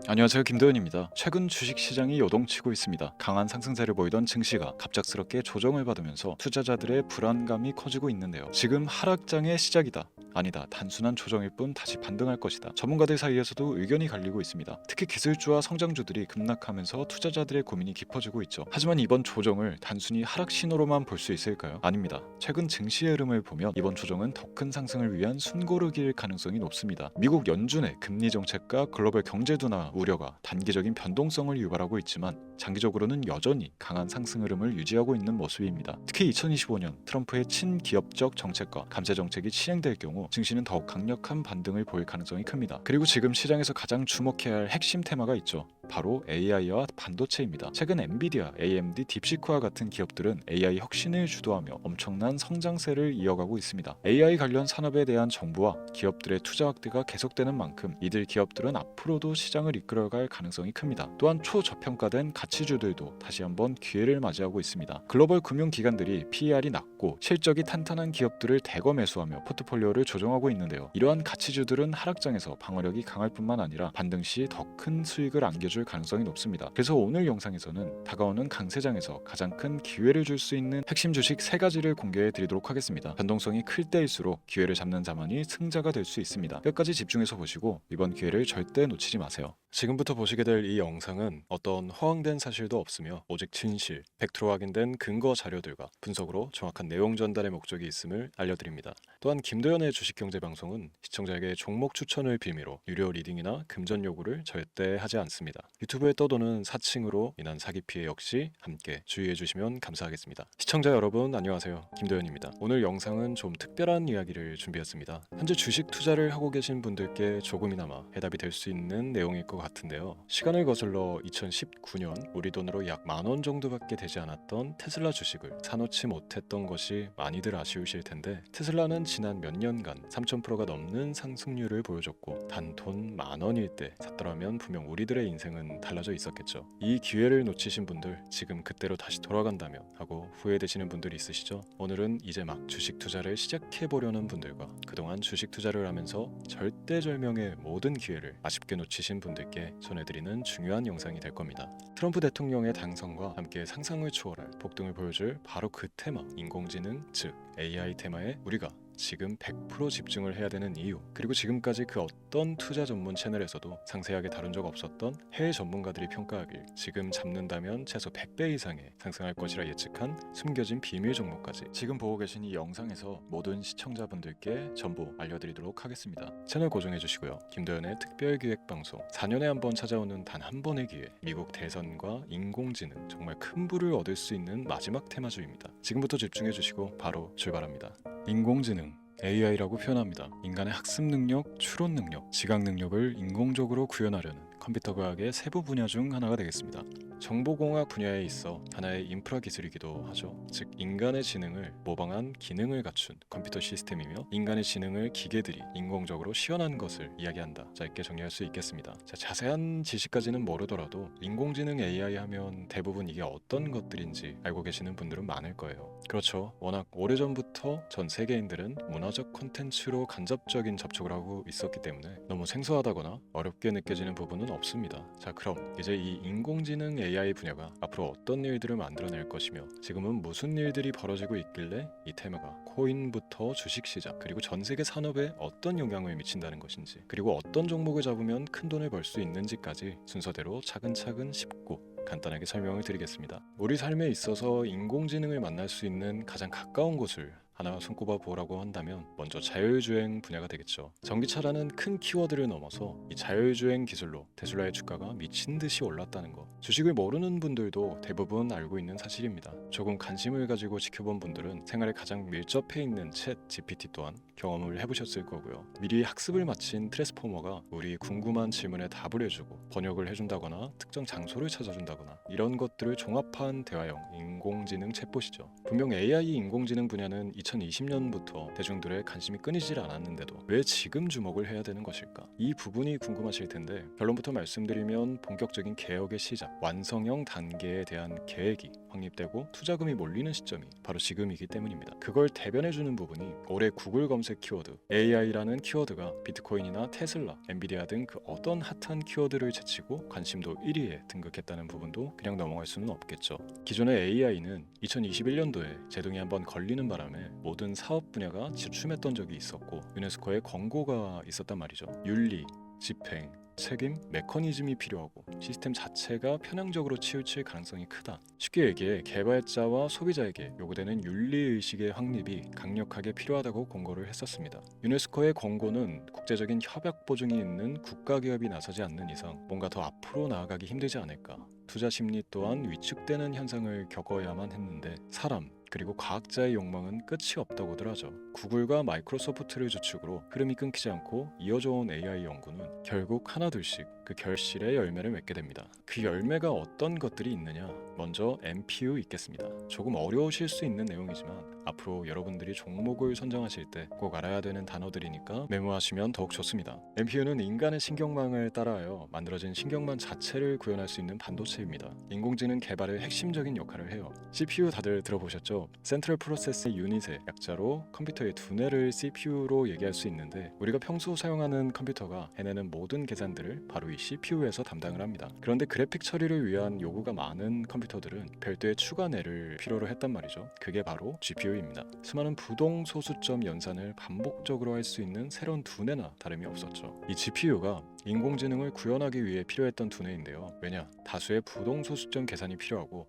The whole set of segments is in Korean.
안녕하세요, 김도현입니다. 최근 주식시장이 요동치고 있습니다. 강한 상승세를 보이던 증시가 갑작스럽게 조정을 받으면서 투자자들의 불안감이 커지고 있는데요. 지금 하락장의 시작이다. 아니다. 단순한 조정일 뿐 다시 반등할 것이다. 전문가들 사이에서도 의견이 갈리고 있습니다. 특히 기술주와 성장주들이 급락하면서 투자자들의 고민이 깊어지고 있죠. 하지만 이번 조정을 단순히 하락 신호로만 볼 수 있을까요? 아닙니다. 최근 증시의 흐름을 보면 이번 조정은 더 큰 상승을 위한 숨고르기일 가능성이 높습니다. 미국 연준의 금리 정책과 글로벌 경제 둔화 우려가 단기적인 변동성을 유발하고 있지만 장기적으로는 여전히 강한 상승 흐름을 유지하고 있는 모습입니다. 특히 2025년 트럼프의 친기업적 정책과 감세 정책이 실행될 경우 증시는 더욱 강력한 반등을 보일 가능성이 큽니다. 그리고 지금 시장에서 가장 주목해야 할 핵심 테마가 있죠. 바로 AI와 반도체입니다. 최근 엔비디아, AMD, 딥시크와 같은 기업들은 AI 혁신을 주도하며 엄청난 성장세를 이어가고 있습니다. AI 관련 산업에 대한 정부와 기업들의 투자 확대가 계속되는 만큼 이들 기업들은 앞으로도 시장을 이끌어갈 가능성이 큽니다. 또한 초저평가된 가치주들도 다시 한번 기회를 맞이하고 있습니다. 글로벌 금융기관들이 PER이 낮고 실적이 탄탄한 기업들을 대거 매수하며 포트폴리오를 조정하고 있는데요. 이러한 가치주들은 하락장에서 방어력이 강할 뿐만 아니라 반등 시 더 큰 수익을 안겨줄 가능성이 높습니다. 그래서 오늘 영상에서는 다가오는 강세장에서 가장 큰 기회를 줄 수 있는 핵심 주식 3가지를 공개해 드리도록 하겠습니다. 변동성이 클 때일수록 기회를 잡는 자만이 승자가 될 수 있습니다. 끝까지 집중해서 보시고 이번 기회를 절대 놓치지 마세요. 지금부터 보시게 될 이 영상은 어떤 허황된 사실도 없으며 오직 진실, 팩트로 확인된 근거 자료들과 분석으로 정확한 내용 전달의 목적이 있음을 알려드립니다. 또한 김도현의 주식경제 방송은 시청자에게 종목 추천을 빌미로 유료 리딩이나 금전 요구를 절대 하지 않습니다. 유튜브에 떠도는 사칭으로 인한 사기 피해 역시 함께 주의해 주시면 감사하겠습니다. 시청자 여러분 안녕하세요. 김도현입니다. 오늘 영상은 좀 특별한 이야기를 준비했습니다. 현재 주식 투자를 하고 계신 분들께 조금이나마 해답이 될 수 있는 내용일 것 같은데요. 시간을 거슬러 2019년 우리 돈으로 약 10,000원 정도밖에 되지 않았던 테슬라 주식을 사놓지 못했던 것이 많이들 아쉬우실 텐데, 테슬라는 지난 몇 년간 3000%가 넘는 상승률을 보여줬고 단 돈 10,000원일 때 샀더라면 분명 우리들의 인생은 달라져 있었겠죠. 이 기회를 놓치신 분들, 지금 그때로 다시 돌아간다면 하고 후회되시는 분들이 있으시죠? 오늘은 이제 막 주식 투자를 시작해보려는 분들과 그동안 주식 투자를 하면서 절대절명의 모든 기회를 아쉽게 놓치신 분들께 전해드리는 중요한 영상이 될 겁니다. 트럼프 대통령의 당선과 함께 상상을 초월할 폭등을 보여줄 바로 그 테마, 인공지능 즉 AI 테마에 우리가 지금 100% 집중을 해야 되는 이유, 그리고 지금까지 그 어떤 투자 전문 채널에서도 상세하게 다룬 적 없었던 해외 전문가들이 평가하길 지금 잡는다면 최소 100배 이상의 상승할 것이라 예측한 숨겨진 비밀 종목까지 지금 보고 계신 이 영상에서 모든 시청자분들께 전부 알려드리도록 하겠습니다. 채널 고정해 주시고요. 김도현의 특별기획방송 4년에 한 번 찾아오는 단 한 번의 기회, 미국 대선과 인공지능, 정말 큰 부를 얻을 수 있는 마지막 테마주입니다. 지금부터 집중해 주시고 바로 출발합니다. 인공지능 AI라고 표현합니다. 인간의 학습 능력, 추론 능력, 지각 능력을 인공적으로 구현하려는 컴퓨터 과학의 세부 분야 중 하나가 되겠습니다. 정보공학 분야에 있어 하나의 인프라 기술이기도 하죠. 즉 인간의 지능을 모방한 기능을 갖춘 컴퓨터 시스템이며, 인간의 지능을 기계들이 인공적으로 시연한 것을 이야기한다. 짧게 정리할 수 있겠습니다. 자세한 지식까지는 모르더라도 인공지능 AI 하면 대부분 이게 어떤 것들인지 알고 계시는 분들은 많을 거예요. 그렇죠. 워낙 오래전부터 전 세계인들은 문화적 콘텐츠로 간접적인 접촉을 하고 있었기 때문에 너무 생소하다거나 어렵게 느껴지는 부분은 없습니다. 자, 그럼 이제 이 인공지능 AI 분야가 앞으로 어떤 일들을 만들어낼 것이며 지금은 무슨 일들이 벌어지고 있길래 이 테마가 코인부터 주식시장 그리고 전 세계 산업에 어떤 영향을 미친다는 것인지, 그리고 어떤 종목을 잡으면 큰 돈을 벌 수 있는지까지 순서대로 차근차근 쉽고 간단하게 설명을 드리겠습니다. 우리 삶에 있어서 인공지능을 만날 수 있는 가장 가까운 곳을 하나 손꼽아 보라고 한다면 먼저 자율주행 분야가 되겠죠. 전기차라는 큰 키워드를 넘어서 이 자율주행 기술로 테슬라의 주가가 미친 듯이 올랐다는 거, 주식을 모르는 분들도 대부분 알고 있는 사실입니다. 조금 관심을 가지고 지켜본 분들은 생활에 가장 밀접해 있는 챗 GPT 또한 경험을 해보셨을 거고요. 미리 학습을 마친 트랜스포머가 우리 궁금한 질문에 답을 해주고 번역을 해준다거나 특정 장소를 찾아준다거나 이런 것들을 종합한 대화형 인공지능 챗봇이죠. 분명 AI 인공지능 분야는 2020년부터 대중들의 관심이 끊이질 않았는데도 왜 지금 주목을 해야 되는 것일까? 이 부분이 궁금하실 텐데, 결론부터 말씀드리면 본격적인 개혁의 시작, 완성형 단계에 대한 계획이 확립되고 투자금이 몰리는 시점이 바로 지금이기 때문입니다. 그걸 대변해주는 부분이 올해 구글 검색 키워드 AI라는 키워드가 비트코인이나 테슬라, 엔비디아 등 그 어떤 핫한 키워드를 제치고 관심도 1위에 등극했다는 부분도 그냥 넘어갈 수는 없겠죠. 기존의 AI는 2021년도에 제동이 한번 걸리는 바람에 모든 사업 분야가 주춤했던 적이 있었고 유네스코의 권고가 있었단 말이죠. 윤리, 집행, 책임, 메커니즘이 필요하고 시스템 자체가 편향적으로 치우칠 가능성이 크다. 쉽게 얘기해 개발자와 소비자에게 요구되는 윤리의식의 확립이 강력하게 필요하다고 권고를 했었습니다. 유네스코의 권고는 국제적인 협약 보증이 있는 국가기업이 나서지 않는 이상 뭔가 더 앞으로 나아가기 힘들지 않을까. 투자 심리 또한 위축되는 현상을 겪어야만 했는데 사람 그리고 과학자의 욕망은 끝이 없다고들 하죠. 구글과 마이크로소프트를 주축으로 흐름이 끊기지 않고 이어져 온 AI 연구는 결국 하나둘씩 그 결실의 열매를 맺게 됩니다. 그 열매가 어떤 것들이 있느냐? 먼저 NPU 있겠습니다. 조금 어려우실 수 있는 내용이지만 앞으로 여러분들이 종목을 선정하실 때 꼭 알아야 되는 단어들이니까 메모하시면 더욱 좋습니다. NPU는 인간의 신경망을 따라하여 만들어진 신경망 자체를 구현할 수 있는 반도체입니다. 인공지능 개발의 핵심적인 역할을 해요. CPU 다들 들어보셨죠? 센트럴 프로세스 유닛의 약자로 컴퓨터의 두뇌를 CPU로 얘기할 수 있는데 우리가 평소 사용하는 컴퓨터가 해내는 모든 계산들을 바로 이 CPU에서 담당을 합니다. 그런데 그래픽 처리를 위한 요구가 많은 컴퓨터들은 별도의 추가뇌를 필요로 했단 말이죠. 그게 바로 GPU입니다. 수많은 부동 소수점 연산을 반복적으로 할 수 있는 새로운 두뇌나 다름이 없었죠. 이 GPU가 인공지능을 구현하기 위해 필요했던 두뇌인데요. 왜냐? 다수의 부동 소수점 계산이 필요하고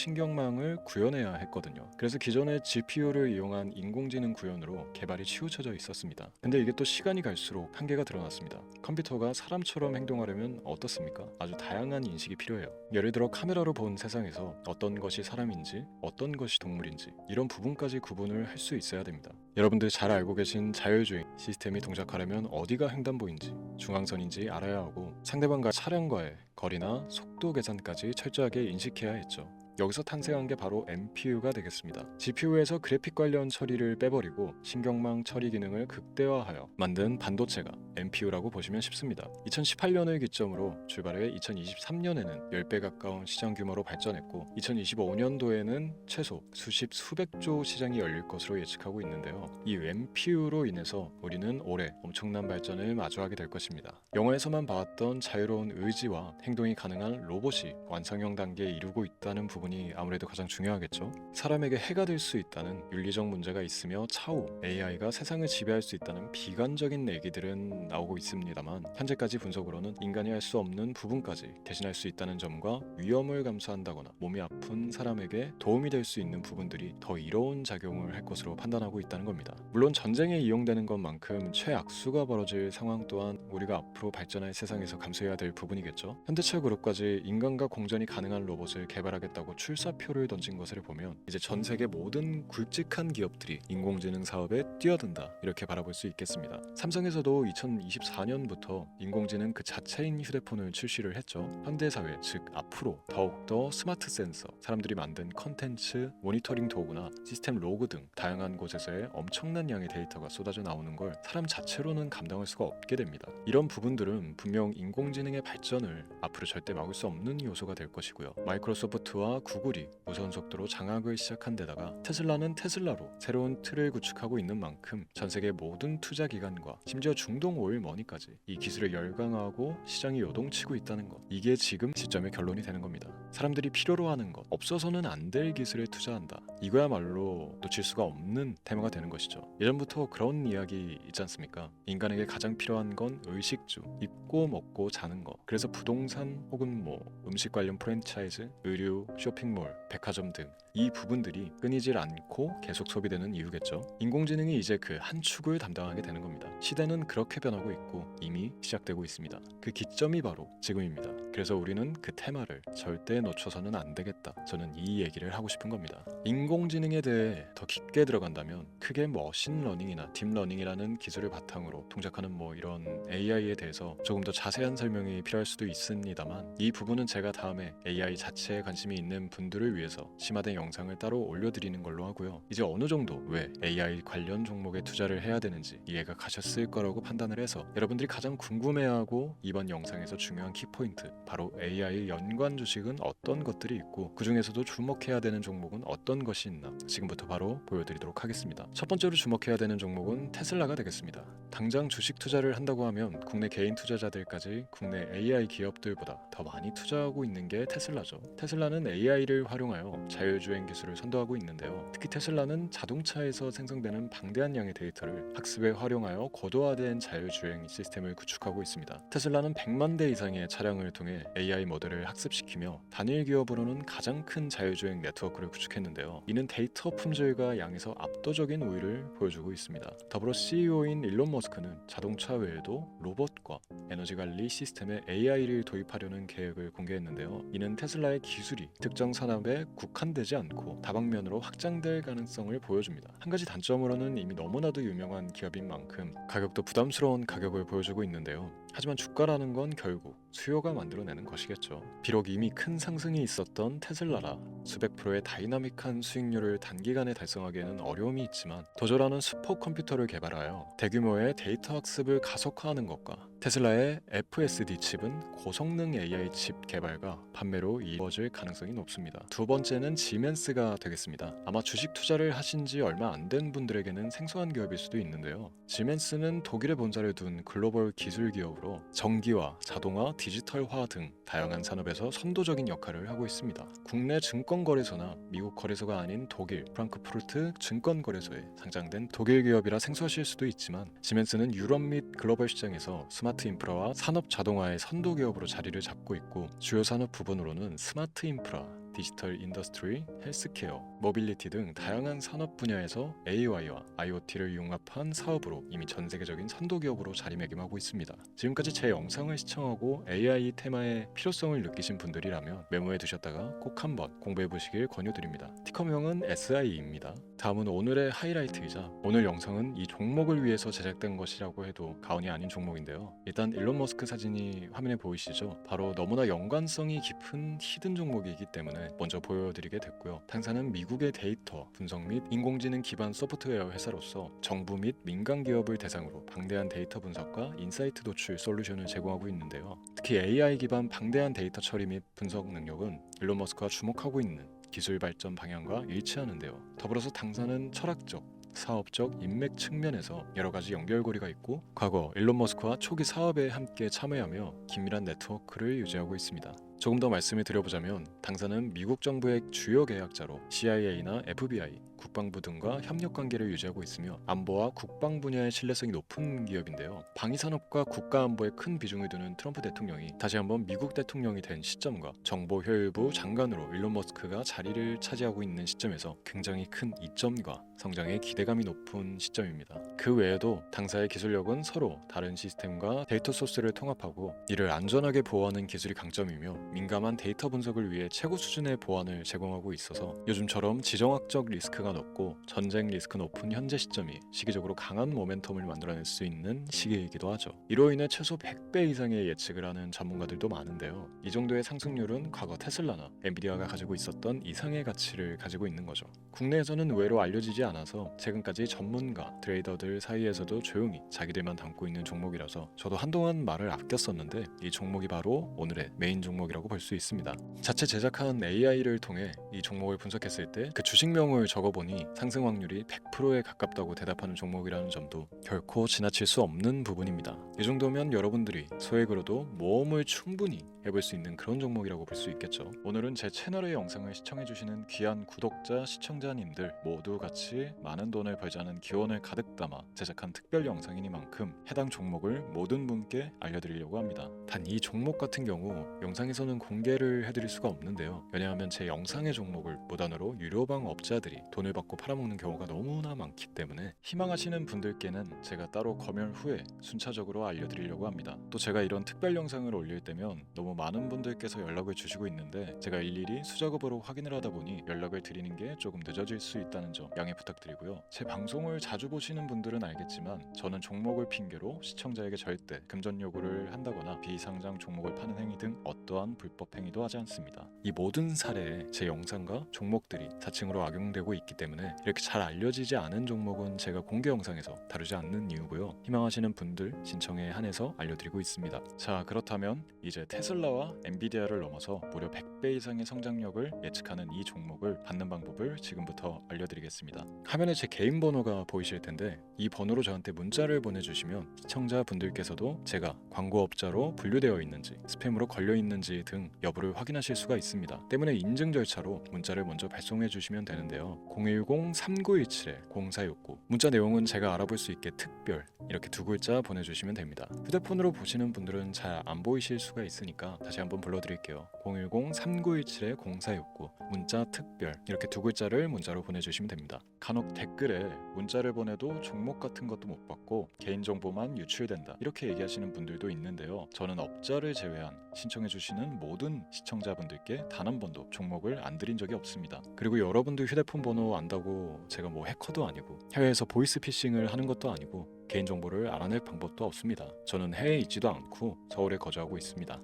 인공신경망을 구현해야 했거든요. 그래서 기존의 GPU를 이용한 인공지능 구현으로 개발이 치우쳐져 있었습니다. 근데 이게 또 시간이 갈수록 한계가 드러났습니다. 컴퓨터가 사람처럼 행동하려면 어떻습니까? 아주 다양한 인식이 필요해요. 예를 들어 카메라로 본 세상에서 어떤 것이 사람인지 어떤 것이 동물인지 이런 부분까지 구분을 할 수 있어야 됩니다. 여러분들 잘 알고 계신 자율주행 시스템이 동작하려면 어디가 횡단보인지 중앙선인지 알아야 하고 상대방과 차량과의 거리나 속도 계산까지 철저하게 인식해야 했죠. 여기서 탄생한 게 바로 NPU가 되겠습니다. GPU에서 그래픽 관련 처리를 빼버리고 신경망 처리 기능을 극대화하여 만든 반도체가 NPU라고 보시면 쉽습니다. 2018년을 기점으로 출발해 2023년에는 10배 가까운 시장 규모로 발전했고 2025년도에는 최소 수백조 시장이 열릴 것으로 예측하고 있는데요. 이 NPU로 인해서 우리는 올해 엄청난 발전을 마주하게 될 것입니다. 영화에서만 봐왔던 자유로운 의지와 행동이 가능한 로봇이 완성형 단계에 이르고 있다는 부분이 아무래도 가장 중요하겠죠. 사람에게 해가 될 수 있다는 윤리적 문제가 있으며 차후 AI가 세상을 지배할 수 있다는 비관적인 얘기들은 나오고 있습니다만 현재까지 분석으로는 인간이 할 수 없는 부분까지 대신할 수 있다는 점과 위험을 감수한다거나 몸이 아픈 사람에게 도움이 될 수 있는 부분들이 더 이로운 작용을 할 것으로 판단하고 있다는 겁니다. 물론 전쟁에 이용되는 것만큼 최악수가 벌어질 상황 또한 우리가 앞으로 발전할 세상에서 감수해야 될 부분이겠죠. 현대차 그룹까지 인간과 공전이 가능한 로봇을 개발하겠다고 출사표를 던진 것을 보면 이제 전 세계 모든 굵직한 기업들이 인공지능 사업에 뛰어든다 이렇게 바라볼 수 있겠습니다. 삼성에서도 2024년부터 인공지능 그 자체인 휴대폰을 출시를 했죠. 현대사회 즉 앞으로 더욱더 스마트 센서, 사람들이 만든 컨텐츠, 모니터링 도구나 시스템 로그 등 다양한 곳에서의 엄청난 양의 데이터가 쏟아져 나오는 걸 사람 자체로는 감당할 수가 없게 됩니다. 이런 부분들은 분명 인공지능의 발전을 앞으로 절대 막을 수 없는 요소가 될 것이고요. 마이크로소프트와 구글이 무선 속도로 장악을 시작한 데다가 테슬라는 테슬라로 새로운 틀을 구축하고 있는 만큼 전 세계 모든 투자 기관과 심지어 중동 오일 머니까지 이 기술을 열광하고 시장이 요동치고 있다는 것, 이게 지금 시점의 결론이 되는 겁니다. 사람들이 필요로 하는 것, 없어서는 안 될 기술에 투자한다. 이거야말로 놓칠 수가 없는 테마가 되는 것이죠. 예전부터 그런 이야기 있지 않습니까? 인간에게 가장 필요한 건 의식주, 입고 먹고 자는 것. 그래서 부동산 혹은 음식 관련 프랜차이즈, 의류, 쇼핑몰, 백화점 등 이 부분들이 끊이질 않고 계속 소비되는 이유겠죠. 인공지능이 이제 그 한 축을 담당하게 되는 겁니다. 시대는 그렇게 변하고 있고 이미 시작되고 있습니다. 그 기점이 바로 지금입니다. 그래서 우리는 그 테마를 절대 놓쳐서는 안 되겠다. 저는 이 얘기를 하고 싶은 겁니다. 인공지능에 대해 더 깊게 들어간다면 크게 머신러닝이나 딥러닝이라는 기술을 바탕으로 동작하는 이런 AI에 대해서 조금 더 자세한 설명이 필요할 수도 있습니다만 이 부분은 제가 다음에 AI 자체에 관심이 있는 분들을 위해서 심화된 영상을 따로 올려드리는 걸로 하고요. 이제 어느 정도 왜 AI 관련 종목에 투자를 해야 되는지 이해가 가셨을 거라고 판단을 해서 여러분들이 가장 궁금해하고 이번 영상에서 중요한 키포인트, 바로 AI 연관 주식은 어떤 것들이 있고 그 중에서도 주목해야 되는 종목은 어떤 것이 있나 지금부터 바로 보여드리도록 하겠습니다. 첫 번째로 주목해야 되는 종목은 테슬라가 되겠습니다. 당장 주식 투자를 한다고 하면 국내 개인 투자자들까지 국내 AI 기업들보다 더 많이 투자하고 있는 게 테슬라죠. 테슬라는 AI를 활용하여 자율주행 기술을 선도하고 있는데요. 특히 테슬라는 자동차에서 생성되는 방대한 양의 데이터를 학습에 활용하여 고도화된 자율주행 시스템을 구축하고 있습니다. 테슬라는 100만 대 이상의 차량을 통해 AI 모델을 학습시키며 단일 기업으로는 가장 큰 자율주행 네트워크를 구축했는데요. 이는 데이터 품질과 양에서 압도적인 우위를 보여주고 있습니다. 더불어 CEO인 일론 머스크는 자동차 외에도 로봇과 에너지 관리 시스템에 AI를 도입하려는 계획을 공개했는데요. 이는 테슬라의 기술이 특정 산업에 국한되지 않고 다방면으로 확장될 가능성을 보여줍니다. 한 가지 단점으로는 이미 너무나도 유명한 기업인 만큼 가격도 부담스러운 가격을 보여주고 있는데요. 하지만 주가라는 건 결국 수요가 만들어내는 것이겠죠. 비록 이미 큰 상승이 있었던 테슬라라 수백 프로의 다이나믹한 수익률을 단기간에 달성하기에는 어려움이 있지만 도저라는 슈퍼컴퓨터를 개발하여 대규모의 데이터 학습을 가속화하는 것과 테슬라의 FSD 칩은 고성능 AI 칩 개발과 판매로 이루어질 가능성이 높습니다. 두 번째는 지멘스가 되겠습니다. 아마 주식 투자를 하신 지 얼마 안 된 분들에게는 생소한 기업일 수도 있는데요. 지멘스는 독일에 본사를 둔 글로벌 기술 기업으로 전기화, 자동화, 디지털화 등 다양한 산업에서 선도적인 역할을 하고 있습니다. 국내 증권거래소나 미국 거래소가 아닌 독일 프랑크푸르트 증권거래소에 상장된 독일 기업이라 생소하실 수도 있지만 지멘스는 유럽 및 글로벌 시장에서 스마트 인프라와 산업 자동화의 선도 기업으로 자리를 잡고 있고 주요 산업 부분으로는 스마트 인프라, 디지털 인더스트리, 헬스케어, 모빌리티 등 다양한 산업 분야에서 AI와 IoT를 융합한 사업으로 이미 전 세계적인 선도 기업으로 자리매김하고 있습니다. 지금까지 제 영상을 시청하고 AI 테마의 필요성을 느끼신 분들이라면 메모해 두셨다가 꼭 한번 공부해 보시길 권유드립니다. 티커명은 SI입니다. 다음은 오늘의 하이라이트이자 오늘 영상은 이 종목을 위해서 제작된 것이라고 해도 과언이 아닌 종목인데요. 일단 일론 머스크 사진이 화면에 보이시죠? 바로 너무나 연관성이 깊은 히든 종목이기 때문에 먼저 보여드리게 됐고요. 당사는 미국의 데이터 분석 및 인공지능 기반 소프트웨어 회사로서 정부 및 민간 기업을 대상으로 방대한 데이터 분석과 인사이트 도출 솔루션을 제공하고 있는데요. 특히 AI 기반 방대한 데이터 처리 및 분석 능력은 일론 머스크가 주목하고 있는 기술 발전 방향과 일치하는데요. 더불어서 당사는 철학적, 사업적, 인맥 측면에서 여러 가지 연결고리가 있고 과거 일론 머스크와 초기 사업에 함께 참여하며 긴밀한 네트워크를 유지하고 있습니다. 조금 더 말씀을 드려보자면 당사는 미국 정부의 주요 계약자로 CIA나 FBI, 국방부 등과 협력관계를 유지하고 있으며 안보와 국방 분야의 신뢰성이 높은 기업인데요. 방위산업과 국가안보에 큰 비중을 두는 트럼프 대통령이 다시 한번 미국 대통령이 된 시점과 정보효율부 장관으로 일론 머스크가 자리를 차지하고 있는 시점에서 굉장히 큰 이점과 성장에 기대감이 높은 시점입니다. 그 외에도 당사의 기술력은 서로 다른 시스템과 데이터 소스를 통합하고 이를 안전하게 보호하는 기술이 강점이며 민감한 데이터 분석을 위해 최고 수준의 보안을 제공하고 있어서 요즘처럼 지정학적 리스크가 높고 전쟁 리스크 높은 현재 시점이 시기적으로 강한 모멘텀을 만들어낼 수 있는 시기이기도 하죠. 이로 인해 최소 100배 이상의 예측을 하는 전문가들도 많은데요. 이 정도의 상승률은 과거 테슬라나 엔비디아가 가지고 있었던 이상의 가치를 가지고 있는 거죠. 국내에서는 의외로 알려지지 않아서 최근까지 전문가, 트레이더들 사이에서도 조용히 자기들만 담고 있는 종목이라서 저도 한동안 말을 아꼈었는데 이 종목이 바로 오늘의 메인 종목이라고 볼 수 있습니다. 자체 제작한 AI를 통해 이 종목을 분석했을 때 그 주식명을 적어보니 상승 확률이 100%에 가깝다고 대답하는 종목이라는 점도 결코 지나칠 수 없는 부분입니다. 이 정도면 여러분들이 소액으로도 모험을 충분히 해볼 수 있는 그런 종목이라고 볼 수 있겠죠. 오늘은 제 채널의 영상을 시청해주시는 귀한 구독자, 시청자님들 모두 같이 많은 돈을 벌자는 기원을 가득 담아 제작한 특별 영상이니만큼 해당 종목을 모든 분께 알려드리려고 합니다. 단 이 종목 같은 경우 영상에서는 공개를 해드릴 수가 없는데요. 왜냐하면 제 영상의 종목을 무단으로 유료방 업자들이 돈을 받고 팔아먹는 경우가 너무나 많기 때문에 희망하시는 분들께는 제가 따로 검열 후에 순차적으로 알려드리려고 합니다. 또 제가 이런 특별 영상을 올릴 때면 너무 많은 분들께서 연락을 주시고 있는데 제가 일일이 수작업으로 확인을 하다 보니 연락을 드리는 게 조금 늦어질 수 있다는 점 양해 부탁드리고요. 제 방송을 자주 보시는 분들은 알겠지만 저는 종목을 핑계로 시청자에게 절대 금전 요구를 한다거나 비상장 종목을 파는 행위 등 어떠한 불법 행위도 하지 않습니다. 이 모든 사례에 제 영상과 종목들이 사칭으로 악용되고 있기 때문에 이렇게 잘 알려지지 않은 종목은 제가 공개 영상에서 다루지 않는 이유고요. 희망하시는 분들 신청에 한해서 알려드리고 있습니다. 자, 그렇다면 이제 테슬라와 엔비디아를 넘어서 무려 100배 이상의 성장력을 예측하는 이 종목을 받는 방법을 지금부터 알려드리겠습니다. 화면에 제 개인 번호가 보이실 텐데 이 번호로 저한테 문자를 보내주시면 시청자분들께서도 제가 광고업자로 분류되어 있는지 스팸으로 걸려 있는지 등 여부를 확인하실 수가 있습니다. 때문에 인증 절차로 문자를 먼저 발송해 주시면 되는데요. 010-3917-0469 문자 내용은 제가 알아볼 수 있게 특별 이렇게 두 글자 보내주시면 됩니다. 휴대폰으로 보시는 분들은 잘 안 보이실 수가 있으니까 다시 한번 불러드릴게요. 010-3917-0469 문자 특별 이렇게 두 글자를 문자로 보내주시면 됩니다. 간혹 댓글에 문자를 보내도 종목 같은 것도 못 받고 개인정보만 유출된다 이렇게 얘기하시는 분들도 있는데요. 저는 업자를 제외한 신청해주시는 모든 시청자분들께 단 한 번도 종목을 안 드린 적이 없습니다. 그리고 여러분들 휴대폰 번호 안다고 제가 뭐 해커도 아니고 해외에서 보이스피싱을 하는 것도 아니고 개인정보를 알아낼 방법도 없습니다. 저는 해외에 있지도 않고 서울에 거주하고 있습니다.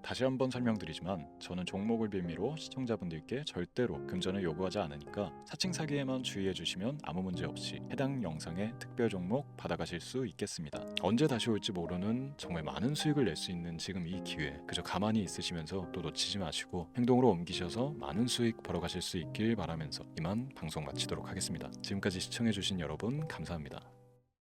다시 한번 설명드리지만 저는 종목을 빌미로 시청자분들께 절대로 금전을 요구하지 않으니까 사칭 사기에만 주의해 주시면 아무 문제 없이 해당 영상의 특별 종목 받아가실 수 있겠습니다. 언제 다시 올지 모르는 정말 많은 수익을 낼 수 있는 지금 이 기회 그저 가만히 있으시면서 또 놓치지 마시고 행동으로 옮기셔서 많은 수익 벌어가실 수 있길 바라면서 이만 방송 마치도록 하겠습니다. 지금까지 시청해 주신 여러분 감사합니다.